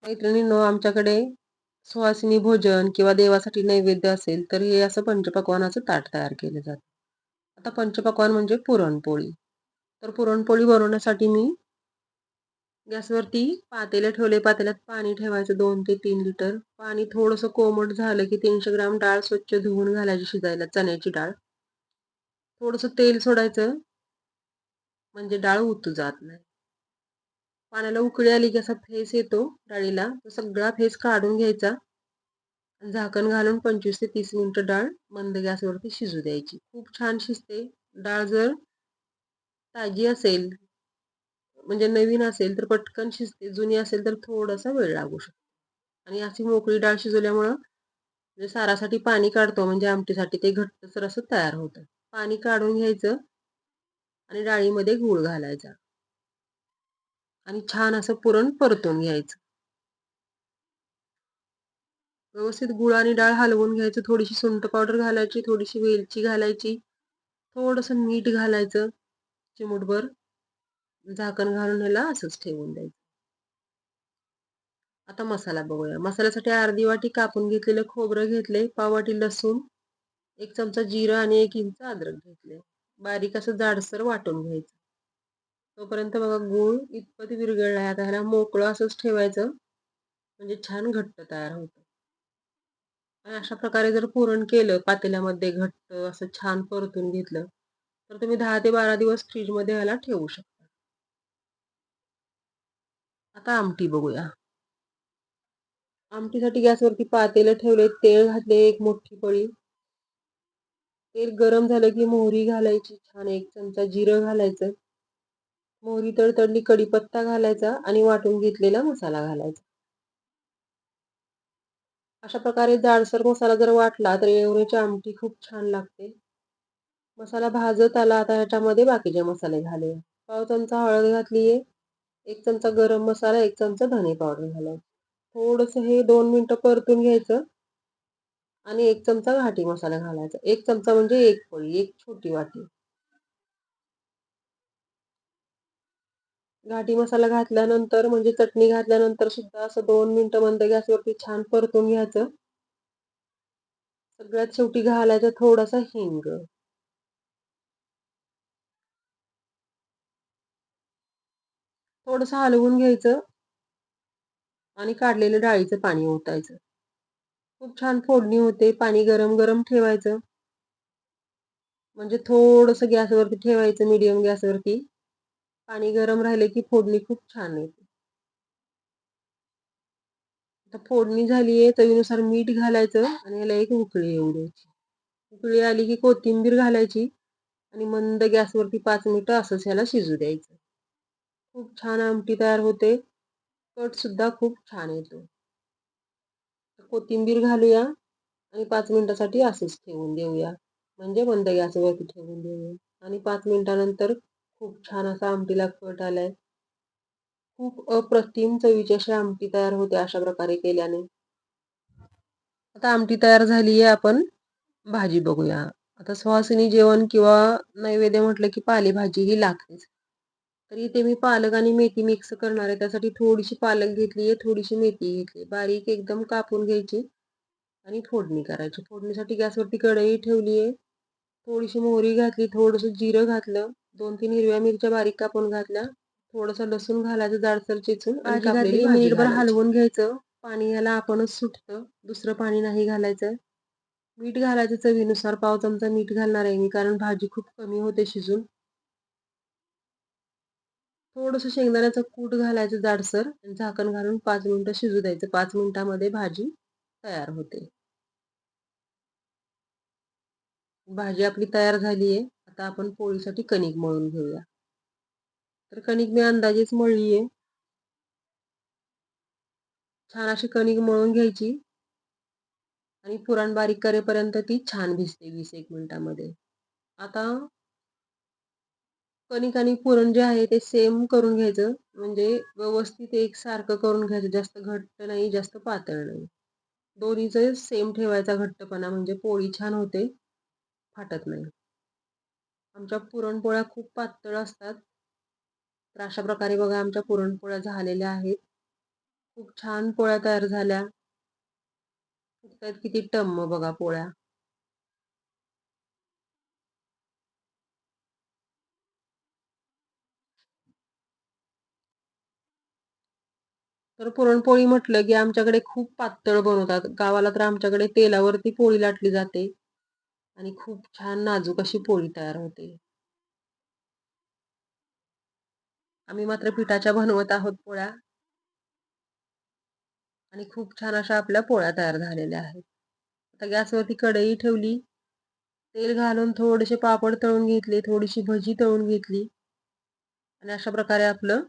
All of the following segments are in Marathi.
मैत्रिणींनो, आमच्याकडे सुवासिनी भोजन किंवा देवासाठी नैवेद्य असेल, तर हे असं पंचपक्वान्नाचं ताट तयार केलं जातं. आता पंचपक्वान्न म्हणजे पुरणपोळी. तर पुरणपोळी बनवण्यासाठी मी गॅसवरती पातेलं ठेवले. पातेल्यात पाणी ठेवायचं 2 ते 3 लिटर. पाणी थोडंसं कोमट झालं की 300 ग्राम डाळ स्वच्छ धुवून घालायची शिजायला, चण्याची डाळ. थोडंसं तेल सोडायचं, म्हणजे डाळ उतू जात नाही. पाण्याला उकळी आली की असा फेस येतो डाळीला, तो सगळा फेस काढून घ्यायचा. झाकण घालून 25 ते 30 मिनिटं डाळ मंद गॅसवरती शिजू द्यायची. खूप छान शिजते. डाळ जर ताजी असेल, म्हणजे नवीन असेल तर पटकन शिजते. जुनी असेल तर थोडासा वेळ लागू शकतो. आणि अशी मोकळी डाळ शिजवल्यामुळं म्हणजे सारासाठी पाणी काढतो, म्हणजे आमटीसाठी ते घट्टसर असं तयार होतं. पाणी काढून घ्यायचं आणि डाळीमध्ये गूळ घालायचा आणि छान असं पुरण परतून घ्यायचं. व्यवस्थित गूळ आणि डाळ हलवून घ्यायचं. थोडीशी सुंठ पावडर घालायची, थोडीशी वेलची घालायची, थोडंसं मीठ घालायचं चिमूटभर. झाकण घालून ह्याला असंच ठेवून द्यायचं. आता मसाला बघूया. मसाल्यासाठी अर्धी वाटी कापून घेतलेलं खोबरं घेतले, पाव वाटी लसूण, 1 चमचा जिरं आणि 1 इंच अद्रक घेतले. बारीक असं जाडसर वाटून घ्यायचं. तोपर्यंत बघा गूळ इतपत विरघळलाय. आता ह्याला मोकळं असंच ठेवायचं, म्हणजे छान घट्ट तयार होतं. आणि अशा प्रकारे जर पुरण केलं पातेल्यामध्ये घट्ट असं छान परतून घेतलं, तर तुम्ही 10 ते 12 दिवस फ्रीजमध्ये ह्याला ठेवू शकता. आता आमटी बघूया. आमटीसाठी गॅसवरती पातेलं ठेवले, तेल घातले 1 मोठी पळी. तेल गरम झालं की मोहरी घालायची छान, 1 चमचा जिरं घालायचं. मोहरी तडतडली कढीपत्ता घालायचा आणि वाटून घेतलेला मसाला घालायचा. अशा प्रकारे जाडसर मसाला जर वाटला तर येवऱ्याची आमटी खूप छान लागते. मसाला भाजत आला, आता ह्याच्यामध्ये बाकीचे मसाले घालूया. पाव चमचा हळद घातलीये, 1 चमचा गरम मसाला, 1 चमचा धने पावडर घालायची. थोडंसं हे 2 मिनिटं परतून घ्यायचं आणि 1 चमचा घाटी मसाला घालायचा. 1 चमचा म्हणजे 1 पळी, 1 छोटी वाटी. घाटी मसाला घातल्यानंतर म्हणजे चटणी घातल्यानंतर सुद्धा असं 2 मिनिटं मंद गॅसवरती छान परतून घ्यायचं. सगळ्यात शेवटी घालायचा थोडासा हिंग. थोडंसं हलवून घ्यायचं आणि काढलेलं डाळीचं पाणी ओतायचं. खूप छान फोडणी होते. पाणी गरम गरम ठेवायचं. म्हणजे थोडंसं गॅसवरती ठेवायचं, मीडियम गॅसवरती. पाणी गरम राहिले की फोडणी खूप छान येते. आता फोडणी झालीये, चवीनुसार मीठ घालायचं आणि याला एक उकळी येऊ द्यायची. उकळी आली की कोथिंबीर घालायची आणि मंद गॅसवरती 5 मिनिटं असंच ह्याला शिजू द्यायचं. खूप छान आमटी तयार होते. कट सुद्धा खूप छान येतो. कोथिंबीर घालूया आणि 5 मिनिटासाठी असंच ठेवून देऊया. म्हणजे मंद गॅसवरती ठेवून देऊया आणि 5 मिनिटानंतर खूप छान असा आमटीला कट आलाय. खूप अप्रतिम चवीची अशी आमटी तयार होते अशा प्रकारे केल्याने. आता आमटी तयार झाली आहे. आपण भाजी बघूया. आता सुवासिनी जेवण किंवा नैवेद्य म्हटलं की पालेभाजी ही लागतेच. तर इथे मी पालक आणि मेथी मिक्स करणार आहे. त्यासाठी थोडीशी पालक घेतली आहे, थोडीशी मेथी घेतली. बारीक एकदम कापून घ्यायची आणि फोडणी करायची. फोडणीसाठी गॅसवरती कढई ठेवली आहे. थोडीशी मोहरी घातली, थोडंसं जिरं घातलं, 2-3 हिरव्या मिरच्या बारीक कापून घातल्या, थोडंसं लसूण घालायचं जाडसर चेचून आणि भाजी घातली, मिनिटभर हलवून घ्यायचं. पाणी याला आपणच सुटतं, दुसरं पाणी नाही घालायचं. मीठ घालायचं चवीनुसार. पाव चमचा मीठ घालणार आहे मी, कारण भाजी खूप कमी होते शिजून. थोडंसं शेंगदाण्याचं कूट घालायचं जाडसर आणि झाकण घालून 5 मिनिटं शिजू द्यायचं. 5 मिनिटामध्ये भाजी तयार होते. भाजी आपली तयार झाली आहे. आता आपण पोळीसाठी कणिक मळून घेऊया. तर कणिक मी अंदाजेच मळली आहे. छान अशी कणिक मळून घ्यायची आणि पुरण बारीक करेपर्यंत ती छान भिजते 20-1 मिनिटामध्ये. आता कणिक आणि पुरण जे आहे ते सेम करून घ्यायचं, म्हणजे व्यवस्थित एकसारखं करून घ्यायचं. जास्त घट्ट नाही, जास्त पातळ नाही. दोन्हीचं सेम ठेवायचा घट्टपणा, म्हणजे पोळी छान होते, फाटत नाही. आमच्या पुरणपोळ्या खूप पातळ असतात. तर अशा प्रकारे बघा आमच्या पुरणपोळ्या झालेल्या आहेत. खूप छान पोळ्या तयार झाल्या. फुगतायत किती टम्म बघा पोळ्या. तर पुरणपोळी म्हटलं की आमच्याकडे खूप पातळ बनवतात. गावाला तर आमच्याकडे तेलावरती पोळी लाटली जाते आणि खूप छान नाजूक अशी पोळी तयार होते. आम्ही मात्र पिठाच्या बनवत आहोत पोळ्या आणि खूप छान अशा आपल्या पोळ्या तयार झालेल्या आहेत. आता गॅसवरती कढई ठेवली. तेल घालून थोडेसे पापड तळून घेतले, थोडीशी भजी तळून घेतली आणि अशा प्रकारे आपलं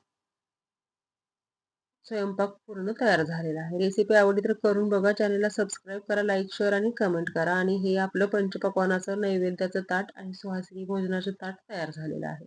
स्वयंपाक पूर्ण तयार झालेला आहे. रेसिपी आवडली तर करून बघा. चॅनलला सबस्क्राईब करा, लाईक, शेअर आणि कमेंट करा आणि हे आपलं पंचपक्वान्नाचं नैवेद्याचं ताट आणि सुहासिनी भोजनाचं ताट तयार झालेलं आहे.